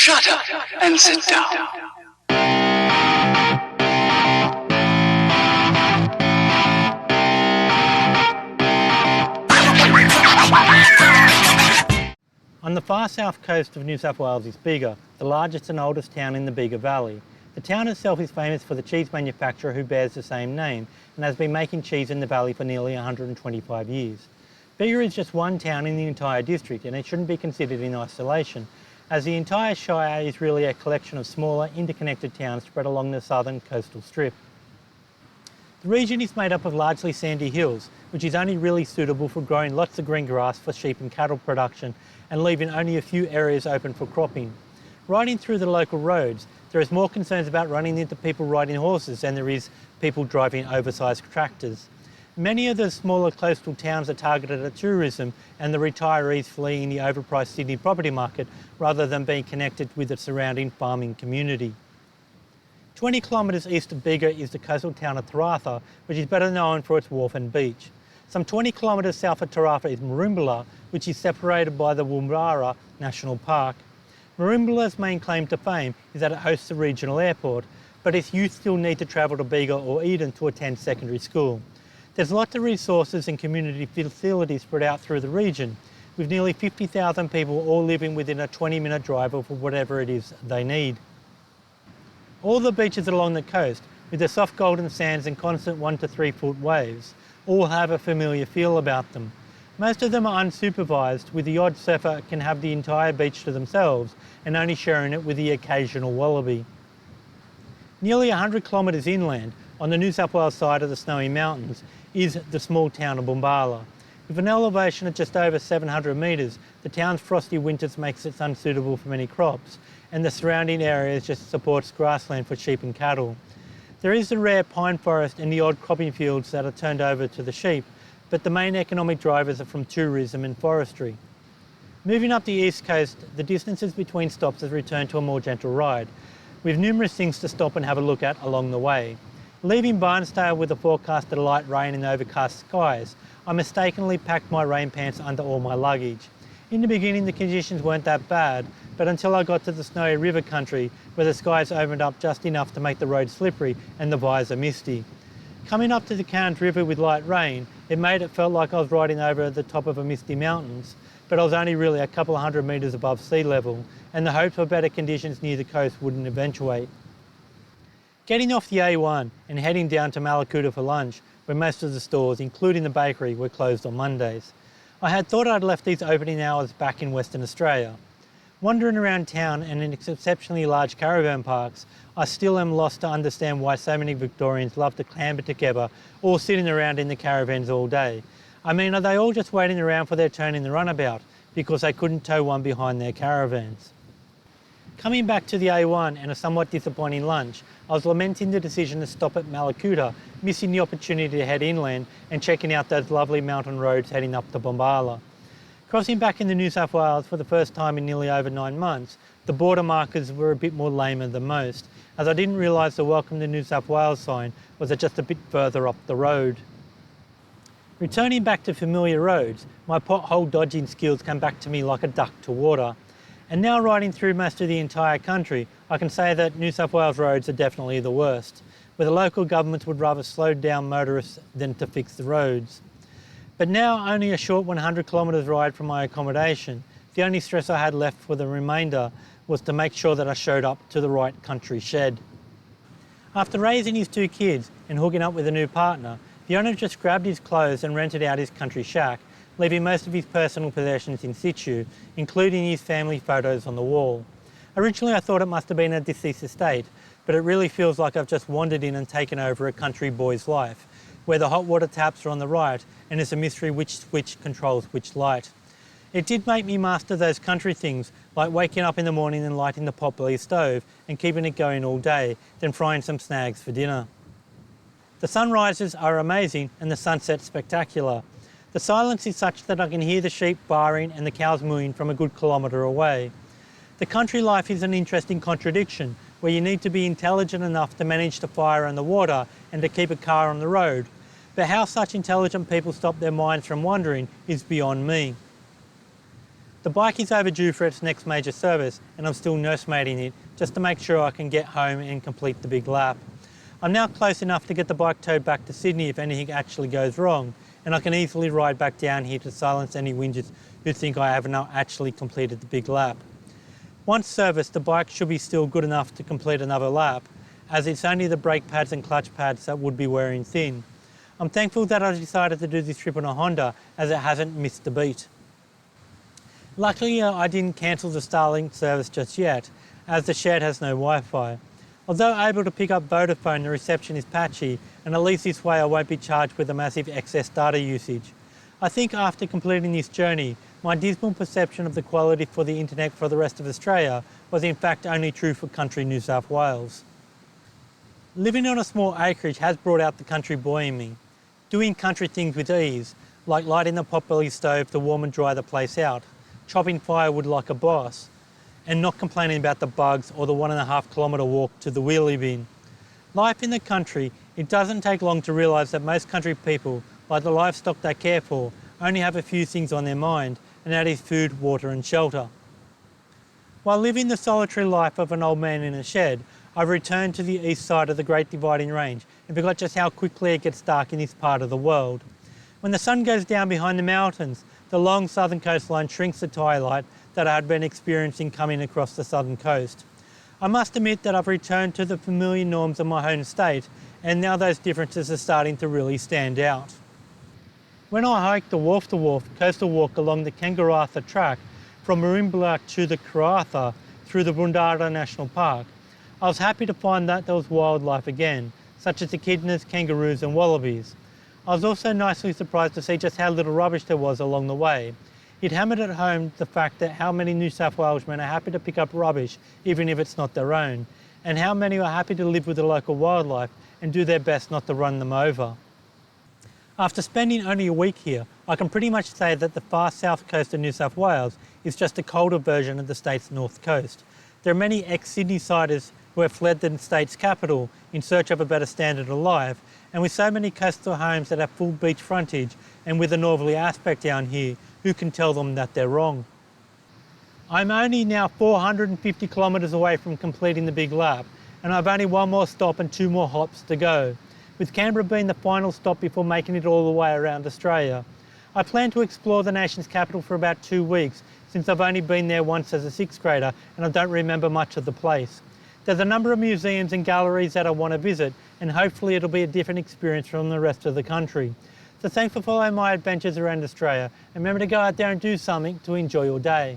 Shut up and sit down. On the far south coast of New South Wales is Bega, the largest and oldest town in the Bega Valley. The town itself is famous for the cheese manufacturer who bears the same name and has been making cheese in the valley for nearly 125 years. Bega is just one town in the entire district and it shouldn't be considered in isolation, as the entire shire is really a collection of smaller, interconnected towns spread along the southern coastal strip. The region is made up of largely sandy hills, which is only really suitable for growing lots of green grass for sheep and cattle production and leaving only a few areas open for cropping. Riding through the local roads, there is more concerns about running into people riding horses than there is people driving oversized tractors. Many of the smaller coastal towns are targeted at tourism and the retirees fleeing the overpriced Sydney property market rather than being connected with the surrounding farming community. 20 kilometres east of Bega is the coastal town of Taratha, which is better known for its wharf and beach. Some 20 kilometres south of Taratha is Merimbula, which is separated by the Woomera National Park. Merimbula's main claim to fame is that it hosts a regional airport, but its youth still need to travel to Bega or Eden to attend secondary school. There's lots of resources and community facilities spread out through the region, with nearly 50,000 people all living within a 20-minute drive of whatever it is they need. All the beaches along the coast, with their soft golden sands and constant 1 to 3 foot waves, all have a familiar feel about them. Most of them are unsupervised, with the odd surfer can have the entire beach to themselves and only sharing it with the occasional wallaby. Nearly 100 kilometres inland, on the New South Wales side of the Snowy Mountains, is the small town of Bombala. With an elevation of just over 700 metres, the town's frosty winters makes it unsuitable for many crops, and the surrounding area just supports grassland for sheep and cattle. There is the rare pine forest and the odd cropping fields that are turned over to the sheep, but the main economic drivers are from tourism and forestry. Moving up the east coast, the distances between stops has returned to a more gentle ride, with numerous things to stop and have a look at along the way. Leaving Barnsdale with a forecast of light rain and overcast skies, I mistakenly packed my rain pants under all my luggage. In the beginning the conditions weren't that bad, but until I got to the Snowy River country where the skies opened up just enough to make the road slippery and the visor misty. Coming up to the Cairns River with light rain, it made it felt like I was riding over the top of a misty mountains, but I was only really a couple of 100 metres above sea level, and the hopes for better conditions near the coast wouldn't eventuate. Getting off the A1 and heading down to Malakuta for lunch, where most of the stores, including the bakery, were closed on Mondays. I had thought I'd left these opening hours back in Western Australia. Wandering around town and in exceptionally large caravan parks, I still am lost to understand why so many Victorians love to clamber together, all sitting around in the caravans all day. I mean, are they all just waiting around for their turn in the runabout because they couldn't tow one behind their caravans? Coming back to the A1 and a somewhat disappointing lunch, I was lamenting the decision to stop at Malakuta, missing the opportunity to head inland and checking out those lovely mountain roads heading up to Bombala. Crossing back into New South Wales for the first time in nearly over 9 months, the border markers were a bit more lamer than most, as I didn't realise the Welcome to New South Wales sign was just a bit further up the road. Returning back to familiar roads, my pothole dodging skills come back to me like a duck to water. And now riding through most of the entire country, I can say that New South Wales roads are definitely the worst, where the local governments would rather slow down motorists than to fix the roads. But now only a short 100 kilometres ride from my accommodation, the only stress I had left for the remainder was to make sure that I showed up to the right country shed. After raising his 2 kids and hooking up with a new partner, the owner just grabbed his clothes and rented out his country shack, leaving most of his personal possessions in situ, including his family photos on the wall. Originally I thought it must have been a deceased estate, but it really feels like I've just wandered in and taken over a country boy's life, where the hot water taps are on the right and it's a mystery which switch controls which light. It did make me master those country things, like waking up in the morning and lighting the potbelly stove and keeping it going all day, then frying some snags for dinner. The sunrises are amazing and the sunset's spectacular. The silence is such that I can hear the sheep baaing and the cows mooing from a good kilometre away. The country life is an interesting contradiction, where you need to be intelligent enough to manage the fire and the water and to keep a car on the road. But how such intelligent people stop their minds from wandering is beyond me. The bike is overdue for its next major service and I'm still nursemaiding it just to make sure I can get home and complete the big lap. I'm now close enough to get the bike towed back to Sydney if anything actually goes wrong, and I can easily ride back down here to silence any whingers who think I have not actually completed the big lap. Once serviced, the bike should be still good enough to complete another lap, as it's only the brake pads and clutch pads that would be wearing thin. I'm thankful that I decided to do this trip on a Honda, as it hasn't missed a beat. Luckily, I didn't cancel the Starlink service just yet, as the shed has no Wi-Fi. Although able to pick up Vodafone, the reception is patchy, and at least this way I won't be charged with a massive excess data usage. I think after completing this journey, my dismal perception of the quality for the internet for the rest of Australia was in fact only true for country New South Wales. Living on a small acreage has brought out the country boy in me. Doing country things with ease, like lighting the potbelly stove to warm and dry the place out, chopping firewood like a boss, and not complaining about the bugs or the 1.5 kilometre walk to the wheelie bin. Life in the country, it doesn't take long to realise that most country people, like the livestock they care for, only have a few things on their mind, and that is food, water and shelter. While living the solitary life of an old man in a shed, I've returned to the east side of the Great Dividing Range and forgot just how quickly it gets dark in this part of the world. When the sun goes down behind the mountains, the long southern coastline shrinks the twilight that I had been experiencing coming across the southern coast. I must admit that I've returned to the familiar norms of my home state, and now those differences are starting to really stand out. When I hiked the Wharf to Wharf coastal walk along the Kangaratha track from Merimbula to the Karatha through the Bundara National Park, I was happy to find that there was wildlife again, such as echidnas, kangaroos and wallabies. I was also nicely surprised to see just how little rubbish there was along the way. It hammered at home the fact that how many New South Welshmen are happy to pick up rubbish even if it's not their own, and how many are happy to live with the local wildlife and do their best not to run them over. After spending only a week here, I can pretty much say that the far south coast of New South Wales is just a colder version of the state's north coast. There are many ex-Sydney-siders who have fled the state's capital in search of a better standard of life, and with so many coastal homes that have full beach frontage and with a northerly aspect down here, who can tell them that they're wrong? I'm only now 450 kilometres away from completing the big lap, and I've only one more stop and 2 more hops to go, with Canberra being the final stop before making it all the way around Australia. I plan to explore the nation's capital for about 2 weeks, since I've only been there once as a 6th grader and I don't remember much of the place. There's a number of museums and galleries that I want to visit, and hopefully it'll be a different experience from the rest of the country. So thanks for following my adventures around Australia, and remember to go out there and do something to enjoy your day.